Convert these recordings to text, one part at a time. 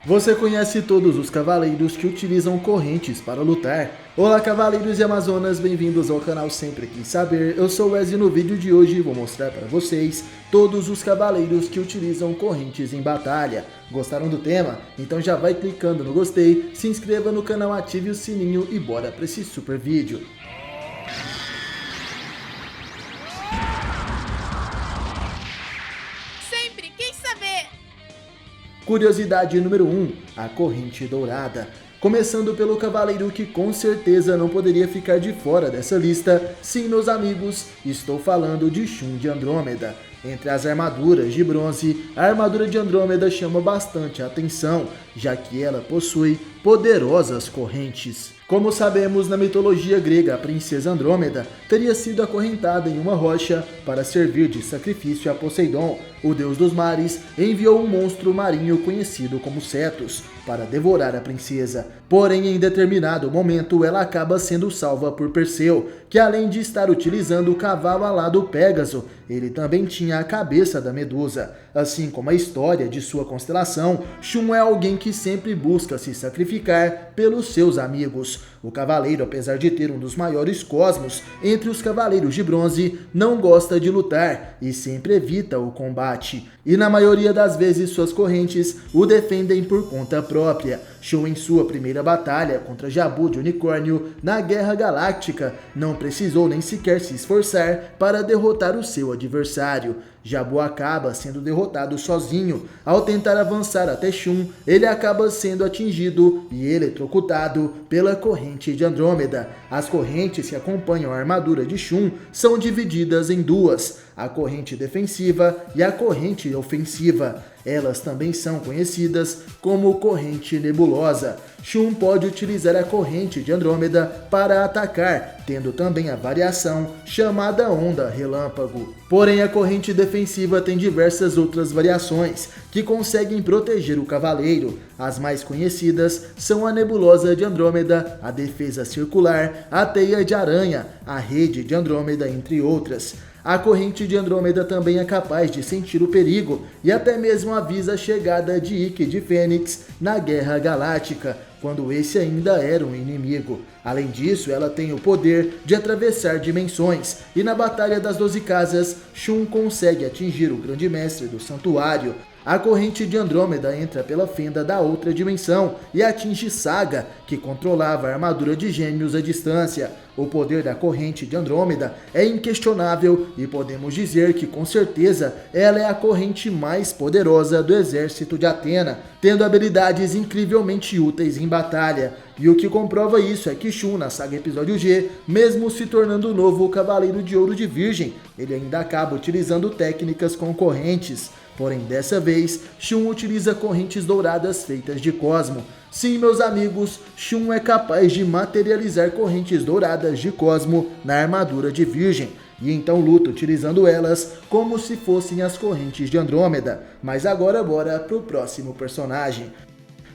Você conhece todos os cavaleiros que utilizam correntes para lutar? Olá cavaleiros e amazonas, bem-vindos ao canal Sempre Quis Saber. Eu sou o Wes e no vídeo de hoje vou mostrar para vocês todos os cavaleiros que utilizam correntes em batalha. Gostaram do tema? Então já vai clicando no gostei, se inscreva no canal, ative o sininho e bora para esse super vídeo. Curiosidade número 1, a corrente dourada. Começando pelo cavaleiro que com certeza não poderia ficar de fora dessa lista. Sim, meus amigos, estou falando de Shun de Andrômeda. Entre as armaduras de bronze, a armadura de Andrômeda chama bastante a atenção, já que ela possui poderosas correntes. Como sabemos, na mitologia grega, a princesa Andrômeda teria sido acorrentada em uma rocha para servir de sacrifício a Poseidon. O deus dos mares enviou um monstro marinho conhecido como Cetus para devorar a princesa. Porém, em determinado momento, ela acaba sendo salva por Perseu, que além de estar utilizando o cavalo alado Pégaso, ele também tinha a cabeça da Medusa. Assim como a história de sua constelação, Shun é alguém que sempre busca se sacrificar pelos seus amigos. O cavaleiro, apesar de ter um dos maiores cosmos entre os cavaleiros de bronze, não gosta de lutar e sempre evita o combate. E na maioria das vezes suas correntes o defendem por conta própria. Shun, em sua primeira batalha contra Jabu de Unicórnio na Guerra Galáctica, não precisou nem sequer se esforçar para derrotar o seu adversário. Jabu acaba sendo derrotado sozinho. Ao tentar avançar até Shun, ele acaba sendo atingido e eletrocutado pela corrente de Andrômeda. As correntes que acompanham a armadura de Shun são divididas em duas: a corrente defensiva e a corrente ofensiva. Elas também são conhecidas como corrente nebulosa. Shun pode utilizar a corrente de Andrômeda para atacar, tendo também a variação chamada onda relâmpago. Porém, a corrente defensiva tem diversas outras variações que conseguem proteger o cavaleiro. As mais conhecidas são a nebulosa de Andrômeda, a defesa circular, a teia de aranha, a rede de Andrômeda, entre outras. A corrente de Andrômeda também é capaz de sentir o perigo e até mesmo avisa a chegada de Ikki de Fênix na Guerra Galáctica, quando esse ainda era um inimigo. Além disso, ela tem o poder de atravessar dimensões, e na Batalha das 12 Casas, Shun consegue atingir o Grande Mestre do Santuário. A corrente de Andrômeda entra pela fenda da outra dimensão e atinge Saga, que controlava a armadura de Gêmeos à distância. O poder da corrente de Andrômeda é inquestionável e podemos dizer que com certeza ela é a corrente mais poderosa do exército de Atena, tendo habilidades incrivelmente úteis em batalha. E o que comprova isso é que Shun, na saga Episódio G, mesmo se tornando o novo Cavaleiro de Ouro de Virgem, ele ainda acaba utilizando técnicas concorrentes. Porém, dessa vez, Shun utiliza correntes douradas feitas de cosmo. Sim, meus amigos, Shun é capaz de materializar correntes douradas de cosmo na armadura de Virgem, e então luta utilizando elas como se fossem as correntes de Andrômeda. Mas agora bora pro próximo personagem.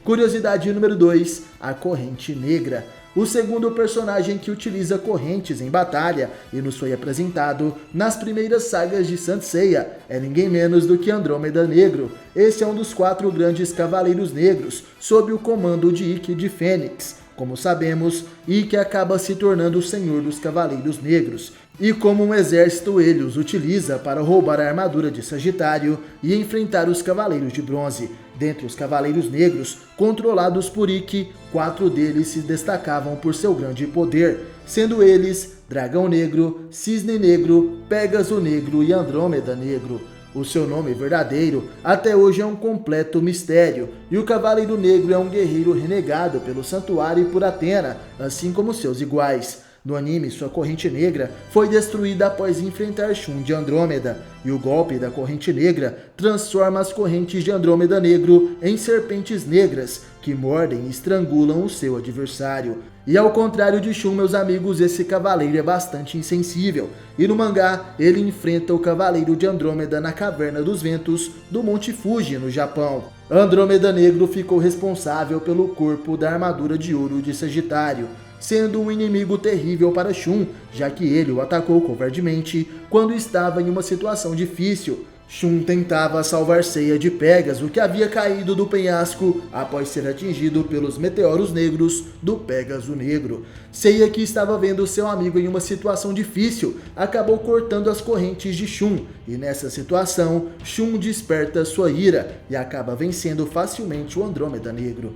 Curiosidade número 2, a corrente negra. O segundo personagem que utiliza correntes em batalha e nos foi apresentado nas primeiras sagas de Saint Seiya é ninguém menos do que Andrômeda Negro. Esse é um dos 4 grandes cavaleiros negros sob o comando de Ikki de Fênix. Como sabemos, Ikki acaba se tornando o senhor dos cavaleiros negros, e como um exército ele os utiliza para roubar a armadura de Sagitário e enfrentar os cavaleiros de bronze. Dentre os cavaleiros negros, controlados por Ikki, 4 deles se destacavam por seu grande poder, sendo eles Dragão Negro, Cisne Negro, Pégaso Negro e Andrômeda Negro. O seu nome verdadeiro até hoje é um completo mistério, e o Cavaleiro Negro é um guerreiro renegado pelo Santuário e por Atena, assim como seus iguais. No anime, sua corrente negra foi destruída após enfrentar Shun de Andrômeda, e o golpe da corrente negra transforma as correntes de Andrômeda Negro em serpentes negras, que mordem e estrangulam o seu adversário. E ao contrário de Shun, meus amigos, esse cavaleiro é bastante insensível, e no mangá ele enfrenta o Cavaleiro de Andrômeda na Caverna dos Ventos do Monte Fuji, no Japão. Andrômeda Negro ficou responsável pelo corpo da armadura de ouro de Sagitário, sendo um inimigo terrível para Shun, já que ele o atacou covardemente quando estava em uma situação difícil. Shun tentava salvar Seiya de Pégaso, que havia caído do penhasco após ser atingido pelos meteoros negros do Pégaso Negro. Seiya, que estava vendo seu amigo em uma situação difícil, acabou cortando as correntes de Shun, e nessa situação, Shun desperta sua ira e acaba vencendo facilmente o Andrômeda Negro.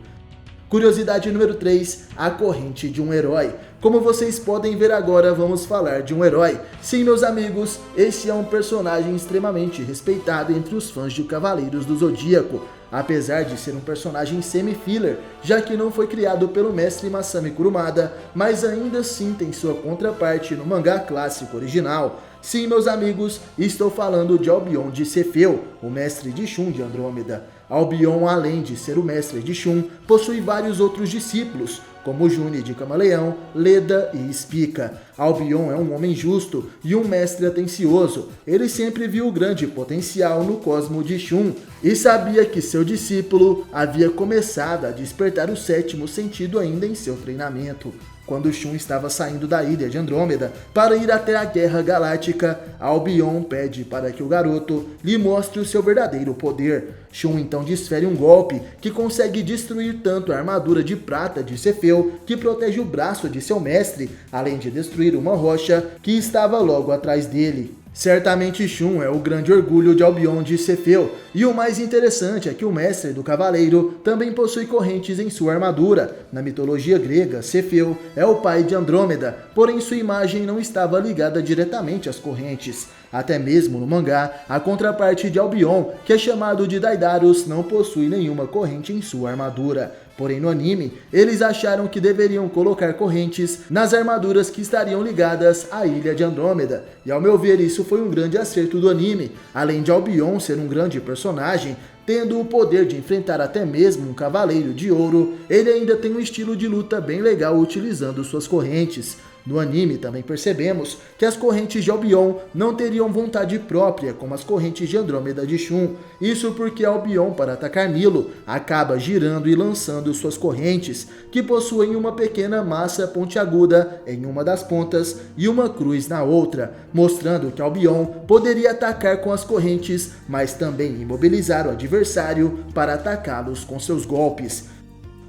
Curiosidade número 3, a corrente de um herói. Como vocês podem ver agora, vamos falar de um herói. Sim, meus amigos, esse é um personagem extremamente respeitado entre os fãs de Cavaleiros do Zodíaco, apesar de ser um personagem semi-filler, já que não foi criado pelo mestre Masami Kurumada, mas ainda assim tem sua contraparte no mangá clássico original. Sim, meus amigos, estou falando de Albion de Cefeu, o mestre de Shun de Andrômeda. Albion, além de ser o mestre de Shun, possui vários outros discípulos, como June de Camaleão, Leda e Spica. Albion é um homem justo e um mestre atencioso. Ele sempre viu o grande potencial no cosmo de Shun e sabia que seu discípulo havia começado a despertar o sétimo sentido ainda em seu treinamento. Quando Shun estava saindo da ilha de Andrômeda para ir até a Guerra Galáctica, Albion pede para que o garoto lhe mostre o seu verdadeiro poder. Shun então desfere um golpe que consegue destruir tanto a armadura de prata de Cefeu, que protege o braço de seu mestre, além de destruir uma rocha que estava logo atrás dele. Certamente Shun é o grande orgulho de Albion de Cefeu, e o mais interessante é que o mestre do cavaleiro também possui correntes em sua armadura. Na mitologia grega, Cefeu é o pai de Andrômeda, porém sua imagem não estava ligada diretamente às correntes. Até mesmo no mangá, a contraparte de Albion, que é chamado de Daidaros, não possui nenhuma corrente em sua armadura. Porém, no anime, eles acharam que deveriam colocar correntes nas armaduras que estariam ligadas à ilha de Andrômeda. E ao meu ver, isso foi um grande acerto do anime. Além de Albion ser um grande personagem, tendo o poder de enfrentar até mesmo um cavaleiro de ouro, ele ainda tem um estilo de luta bem legal utilizando suas correntes. No anime também percebemos que as correntes de Albion não teriam vontade própria como as correntes de Andrômeda de Shun. Isso porque Albion, para atacar Milo, acaba girando e lançando suas correntes, que possuem uma pequena massa pontiaguda em uma das pontas e uma cruz na outra, mostrando que Albion poderia atacar com as correntes, mas também imobilizar o adversário para atacá-los com seus golpes.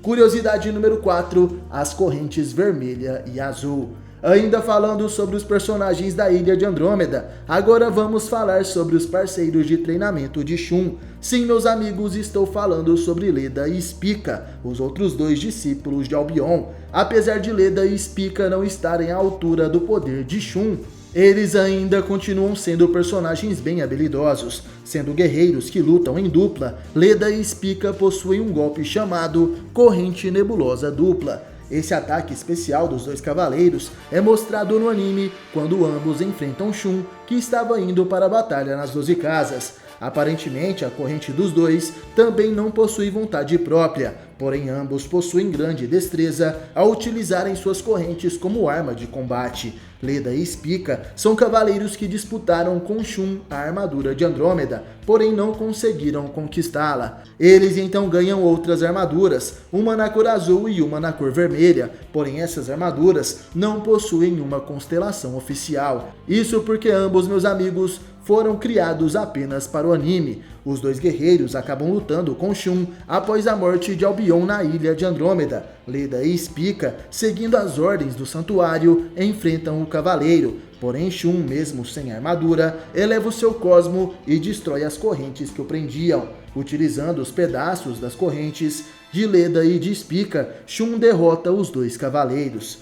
Curiosidade número 4, as correntes vermelha e azul. Ainda falando sobre os personagens da ilha de Andrômeda, agora vamos falar sobre os parceiros de treinamento de Shun. Sim, meus amigos, estou falando sobre Leda e Spica, os outros dois discípulos de Albion. Apesar de Leda e Spica não estarem à altura do poder de Shun, eles ainda continuam sendo personagens bem habilidosos. Sendo guerreiros que lutam em dupla, Leda e Spica possuem um golpe chamado Corrente Nebulosa Dupla. Esse ataque especial dos dois cavaleiros é mostrado no anime quando ambos enfrentam Shun, que estava indo para a batalha nas 12 casas. Aparentemente, a corrente dos dois também não possui vontade própria, porém ambos possuem grande destreza ao utilizarem suas correntes como arma de combate. Leda e Spica são cavaleiros que disputaram com Shun a armadura de Andrômeda, porém não conseguiram conquistá-la. Eles então ganham outras armaduras, uma na cor azul e uma na cor vermelha, porém essas armaduras não possuem uma constelação oficial. Isso porque ambos, meus amigos, foram criados apenas para o anime. Os dois guerreiros acabam lutando com Shun após a morte de Albion na ilha de Andrômeda. Leda e Spica, seguindo as ordens do santuário, enfrentam o cavaleiro. Porém Shun, mesmo sem armadura, eleva o seu cosmo e destrói as correntes que o prendiam. Utilizando os pedaços das correntes de Leda e de Spica, Shun derrota os dois cavaleiros.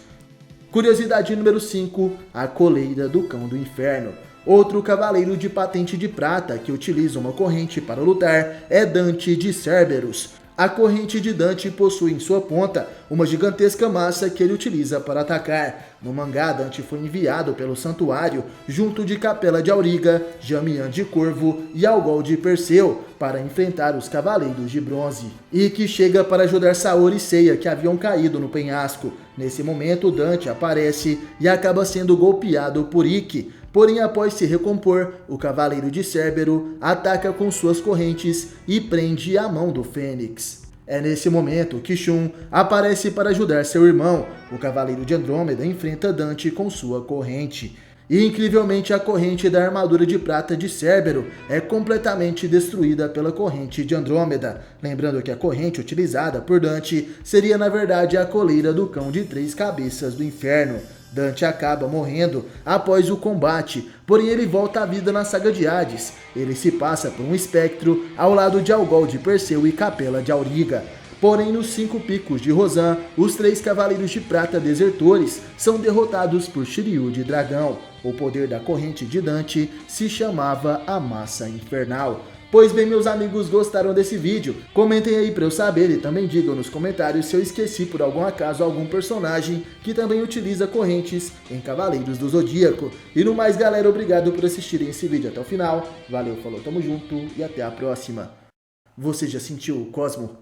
Curiosidade número 5, a coleira do Cão do Inferno. Outro cavaleiro de patente de prata que utiliza uma corrente para lutar é Dante de Cerberus. A corrente de Dante possui em sua ponta uma gigantesca massa que ele utiliza para atacar. No mangá, Dante foi enviado pelo santuário junto de Capela de Auriga, Jamian de Corvo e Algol de Perseu para enfrentar os Cavaleiros de Bronze. Ikki chega para ajudar Saori e Seiya, que haviam caído no penhasco. Nesse momento, Dante aparece e acaba sendo golpeado por Ikki. Porém, após se recompor, o Cavaleiro de Cérbero ataca com suas correntes e prende a mão do Fênix. É nesse momento que Shun aparece para ajudar seu irmão. O Cavaleiro de Andrômeda enfrenta Dante com sua corrente. E incrivelmente a corrente da armadura de prata de Cérbero é completamente destruída pela corrente de Andrômeda. Lembrando que a corrente utilizada por Dante seria na verdade a coleira do cão de 3 cabeças do inferno. Dante acaba morrendo após o combate, porém ele volta à vida na saga de Hades. Ele se passa por um espectro ao lado de Algol de Perseu e Capela de Auriga. Porém, nos 5 picos de Rosan, os 3 cavaleiros de prata desertores são derrotados por Shiryu de Dragão. O poder da corrente de Dante se chamava a Massa Infernal. Pois bem, meus amigos, gostaram desse vídeo? Comentem aí para eu saber e também digam nos comentários se eu esqueci por algum acaso algum personagem que também utiliza correntes em Cavaleiros do Zodíaco. E no mais, galera, obrigado por assistirem esse vídeo até o final. Valeu, falou, tamo junto e até a próxima. Você já sentiu o Cosmo?